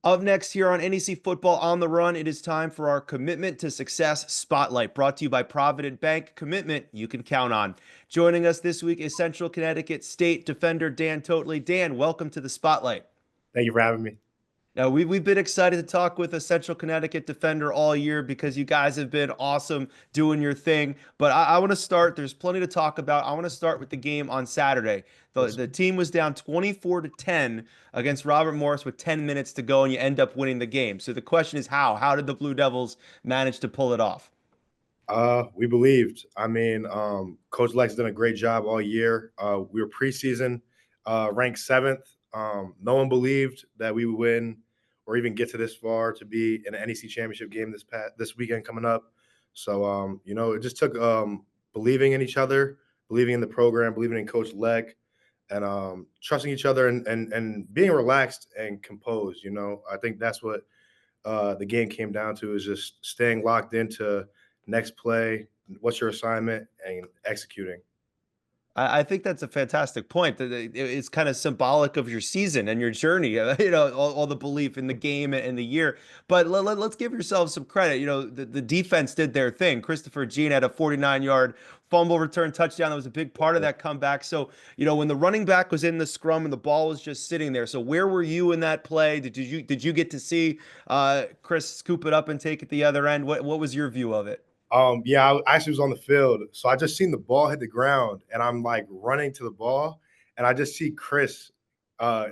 Up next here on NEC Football on the Run, it is time for our Commitment to Success Spotlight, brought to you by Provident Bank. Commitment you can count on. Joining us this week is Central Connecticut State defender Dan Toatley. Dan, welcome to the Spotlight. Thank you for having me. Now, we've been excited to talk with a Central Connecticut defender all year because you guys have been awesome doing your thing. But I want to start. There's plenty to talk about. I want to start with the game on Saturday. The team was down 24-10 against Robert Morris with 10 minutes to go, and you end up winning the game. So the question is how? How did the Blue Devils manage to pull it off? We believed. Coach Lex done a great job all year. We were preseason ranked 7th. No one believed that we would win or even get to this far to be in an NEC championship game this weekend coming up. So, it just took believing in each other, believing in the program, believing in Coach Leck, and trusting each other and being relaxed and composed. I think that's what the game came down to, is just staying locked into next play, what's your assignment, and executing. I think that's a fantastic point. It's kind of symbolic of your season and your journey, all the belief in the game and the year. But let's give yourselves some credit. The defense did their thing. Christopher Jean had a 49-yard fumble return touchdown. That was a big part of that comeback. So, when the running back was in the scrum and the ball was just sitting there. So where were you in that play? Did you get to see Chris scoop it up and take it the other end? What was your view of it? I actually was on the field. So I just seen the ball hit the ground, and I'm like running to the ball, and I just see Chris.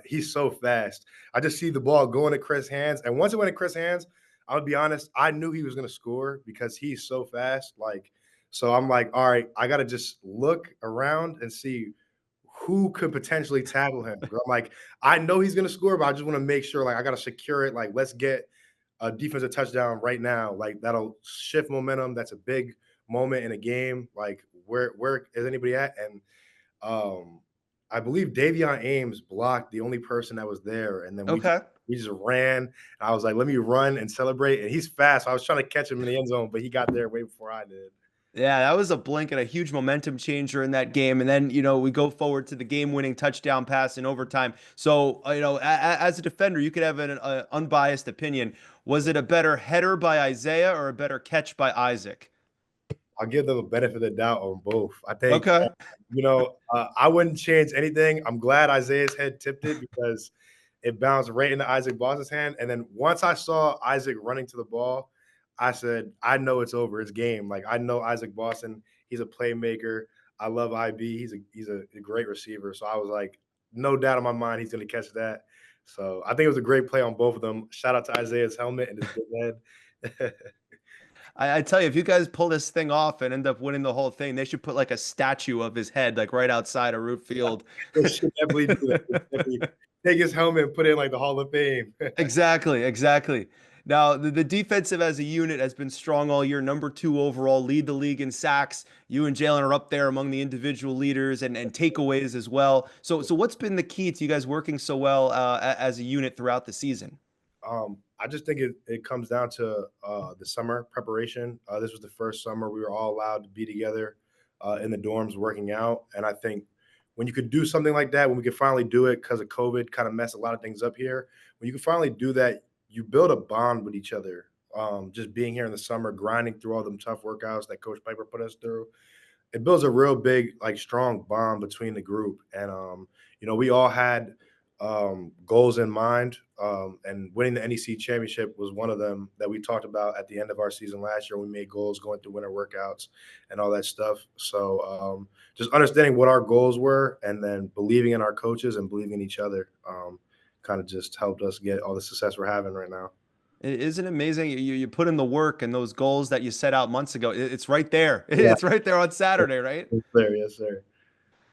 He's so fast. I just see the ball going to Chris' hands. And once it went to Chris' hands, I'll be honest, I knew he was going to score because he's so fast. So I'm like, all right, I got to just look around and see who could potentially tackle him. I'm like, I know he's going to score, but I just want to make sure, I got to secure it. Let's get a defensive touchdown right now. That'll shift momentum. That's a big moment in a game. Where is anybody at? And I believe Davion Ames blocked the only person that was there. And then we just ran. And I was like, let me run and celebrate. And he's fast. So I was trying to catch him in the end zone, but he got there way before I did. Yeah, that was a blink and a huge momentum changer in that game. And then, we go forward to the game-winning touchdown pass in overtime. So, as a defender, you could have an unbiased opinion. Was it a better header by Isaiah or a better catch by Isaac? I'll give them a benefit of the doubt on both. I think, okay. I wouldn't change anything. I'm glad Isaiah's head tipped it because it bounced right into Isaac Boss's hand. And then once I saw Isaac running to the ball, I said, I know it's over. It's game. I know Isaac Boston. He's a playmaker. I love IB. He's a great receiver. So I was like, no doubt in my mind he's going to catch that. So I think it was a great play on both of them. Shout out to Isaiah's helmet and his big head. I tell you, if you guys pull this thing off and end up winning the whole thing, they should put a statue of his head right outside of Root Field. They should definitely do that. Take his helmet and put it in the Hall of Fame. Exactly. Now, the defensive as a unit has been strong all year. Number 2 overall, lead the league in sacks. You and Jalen are up there among the individual leaders and takeaways as well. So what's been the key to you guys working so well as a unit throughout the season? I just think it comes down to the summer preparation. This was the first summer we were all allowed to be together in the dorms working out. And I think when you could do something like that, when we could finally do it because of COVID kind of messed a lot of things up here, when you can finally do that, you build a bond with each other. Just being here in the summer, grinding through all them tough workouts that Coach Piper put us through, it builds a real big, strong bond between the group. And, we all had goals in mind, and winning the NEC championship was one of them that we talked about at the end of our season last year. We made goals going through winter workouts and all that stuff. So just understanding what our goals were and then believing in our coaches and believing in each other kind of just helped us get all the success we're having right now. Isn't it amazing? You put in the work and those goals that you set out months ago. It's right there. Yeah. It's right there on Saturday, right? Yes, sir.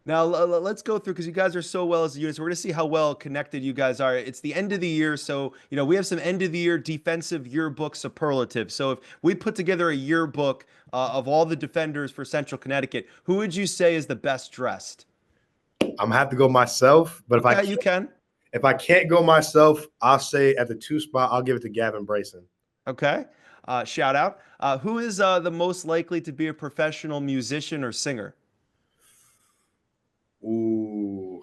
Now, let's go through because you guys are so well as a unit. So we're going to see how well connected you guys are. It's the end of the year. So, we have some end of the year defensive yearbook superlatives. So if we put together a yearbook of all the defenders for Central Connecticut, who would you say is the best dressed? I'm going to have to go myself. But you can. If I can't go myself, I'll say at the 2 spot, I'll give it to Gavin Bryson. Okay. Shout out. Who is the most likely to be a professional musician or singer? Ooh,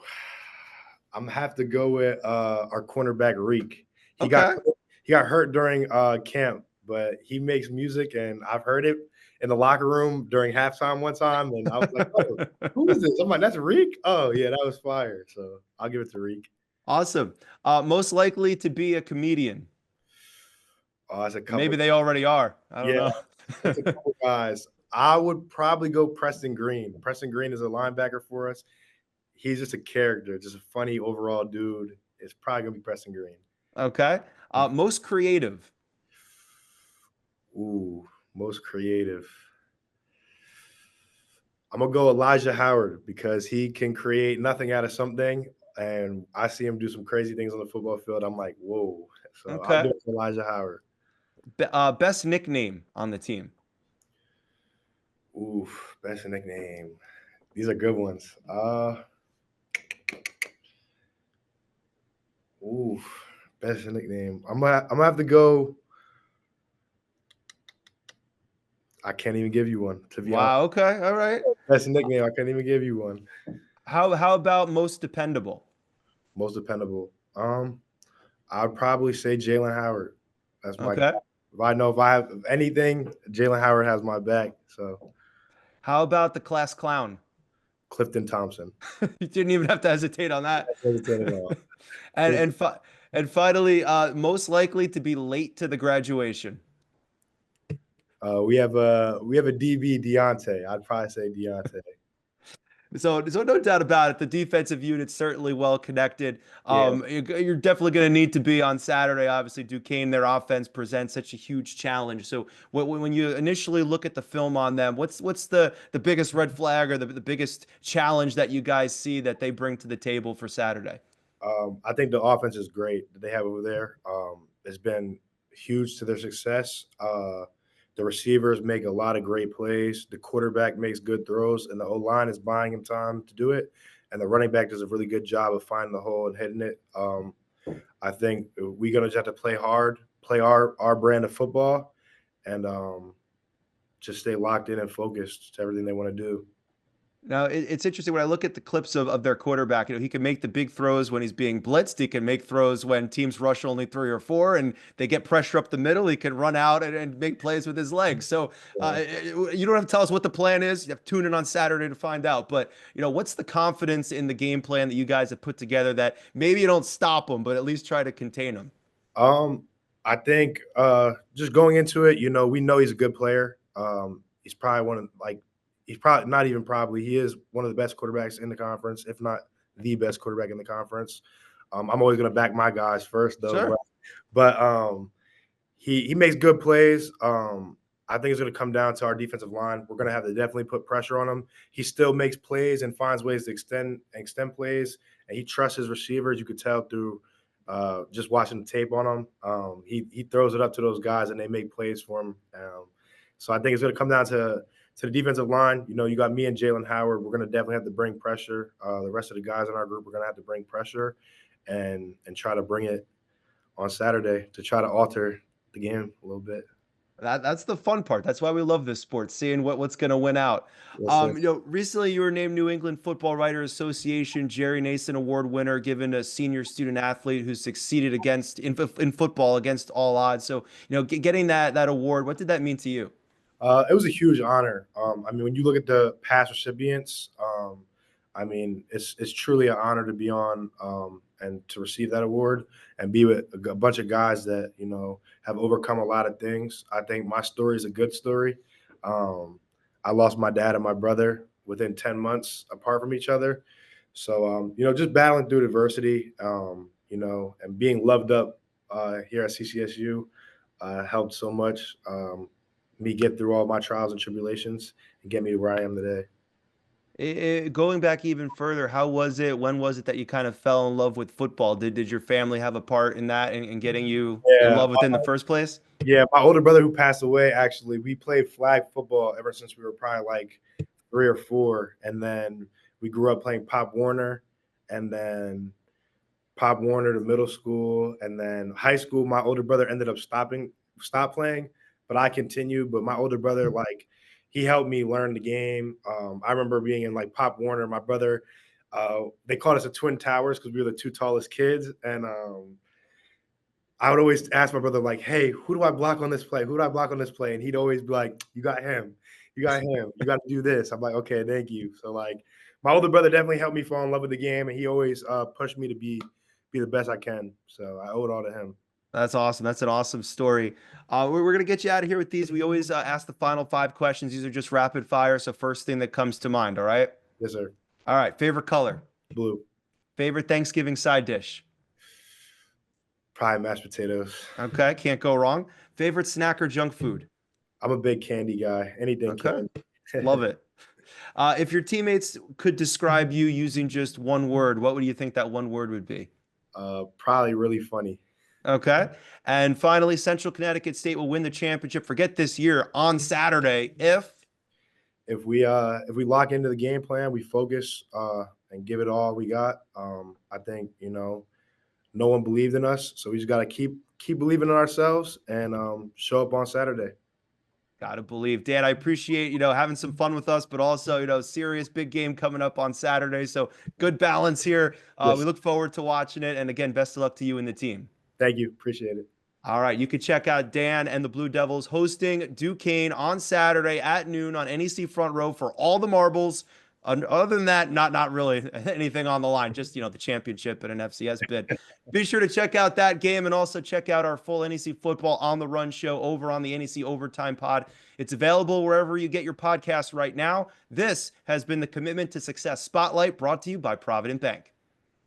I'm gonna have to go with our cornerback Reek. He got Okay. he got hurt during camp, but he makes music, and I've heard it in the locker room during halftime one time, and I was like, "Oh, who is this?" I'm like, "That's Reek." Oh yeah, that was fire. So I'll give it to Reek. Awesome. Most likely to be a comedian. Oh, that's a couple. Maybe they already are. I don't Yeah, know. that's a couple guys. I would probably go Preston Green. Preston Green is a linebacker for us. He's just a character, just a funny overall dude. It's probably gonna be Preston Green. Okay. Most creative. Ooh, most creative. I'm gonna go Elijah Howard because he can create nothing out of something, and I see him do some crazy things on the football field. I'm like, whoa. So I'll Okay. do it for Elijah Howard. Best nickname on the team. Ooh, best nickname. These are good ones. Ooh, best nickname. I'm gonna have to go. I can't even give you one, to be honest. Wow. Okay. All right. Best nickname. I can't even give you one. How about most dependable? Most dependable. I'd probably say Jalen Howard. That's my guy. Okay. If I have anything, Jalen Howard has my back. So How about the class clown? Clifton Thompson. You didn't even have to hesitate on that. That's hesitate at all. And and fi and finally, most likely to be late to the graduation. We have a DB Deontay. I'd probably say Deontay. So no doubt about it, the defensive unit's certainly well connected. Yeah. You're definitely going to need to be on Saturday. Obviously, Duquesne, their offense presents such a huge challenge. So when you initially look at the film on them, what's the biggest red flag or the biggest challenge that you guys see that they bring to the table for Saturday? I think the offense is great that they have over there. It's been huge to their success. The receivers make a lot of great plays. The quarterback makes good throws, and the O line is buying him time to do it. And the running back does a really good job of finding the hole and hitting it. I think we're gonna just have to play hard, play our brand of football, and just stay locked in and focused to everything they want to do. Now, it's interesting when I look at the clips of their quarterback. He can make the big throws when he's being blitzed. He can make throws when teams rush only three or four and they get pressure up the middle. He can run out and make plays with his legs. So Yeah. you don't have to tell us what the plan is. You have to tune in on Saturday to find out. But, what's the confidence in the game plan that you guys have put together that maybe you don't stop them, but at least try to contain them? Um, I think just going into it, we know he's a good player. He's probably he's probably not even probably he is one of the best quarterbacks in the conference, if not the best quarterback in the conference. I'm always going to back my guys first though, Sure. but he makes good plays. I think it's going to come down to our defensive line. We're going to have to definitely put pressure on him. He still makes plays and finds ways to extend plays, and he trusts his receivers. You could tell through just watching the tape on him. He throws it up to those guys, and they make plays for him. So I think it's going to come down to the defensive line. You got me and Jalen Howard. We're going to definitely have to bring pressure. The rest of the guys in our group, we're going to have to bring pressure and try to bring it on Saturday to try to alter the game a little bit. That's the fun part. That's why we love this sport, seeing what's going to win out. Yes, sir. Recently you were named New England Football Writers Association Jerry Nason Award winner, given a senior student athlete who succeeded in football against all odds. So, getting that award, what did that mean to you? It was a huge honor. When you look at the past recipients, it's truly an honor to be on and to receive that award and be with a bunch of guys that have overcome a lot of things. I think my story is a good story. I lost my dad and my brother within 10 months apart from each other. So just battling through adversity, and being loved up here at CCSU helped so much. Me get through all my trials and tribulations and get me to where I am today. Going back even further, how was it? When was it that you kind of fell in love with football? Did your family have a part in that in getting you in Yeah, love with it in the first place? yeah. My older brother who passed away, actually, we played flag football ever since we were probably like 3 or 4, and then we grew up playing Pop Warner, and then Pop Warner to middle school, and then high school. My older brother ended up stop playing, but I continued. But my older brother, like, he helped me learn the game. I remember being in like Pop Warner. My brother, they called us the Twin Towers because we were the two tallest kids, and I would always ask my brother, like, "Hey, who do I block on this play? Who do I block on this play?" And he'd always be like, "You got him. You got him. You got to do this." I'm like, "Okay, thank you." So like, my older brother definitely helped me fall in love with the game, and he always pushed me to be the best I can. So I owe it all to him. That's awesome. That's an awesome story. We're going to get you out of here with these. We always ask the final 5 questions. These are just rapid fire. So first thing that comes to mind. All right. Yes, sir. All right. Favorite color? Blue. Favorite Thanksgiving side dish? Probably mashed potatoes. Okay. Can't go wrong. Favorite snack or junk food? I'm a big candy guy. Anything Okay. candy. Love it. If your teammates could describe you using just one word, what would you think that one word would be? Probably really funny. Okay. And finally, Central Connecticut State will win the championship. Forget this year on Saturday if If we lock into the game plan, we focus and give it all we got. I think no one believed in us, so we just got to keep believing in ourselves and show up on Saturday. Gotta believe. Dan, I appreciate, having some fun with us, but also, serious big game coming up on Saturday. So good balance here. We Yes, look forward to watching it. And again, best of luck to you and the team. thank you, appreciate it. All right. You can check out Dan and the Blue Devils hosting Duquesne on Saturday at noon on NEC Front Row for all the marbles. Other than that, not really anything on the line, just, the championship and an FCS bid. Be sure to check out that game and also check out our full NEC Football on the Run show over on the NEC Overtime Pod. It's available wherever you get your podcasts right now. This has been the Commitment to Success Spotlight brought to you by Provident Bank.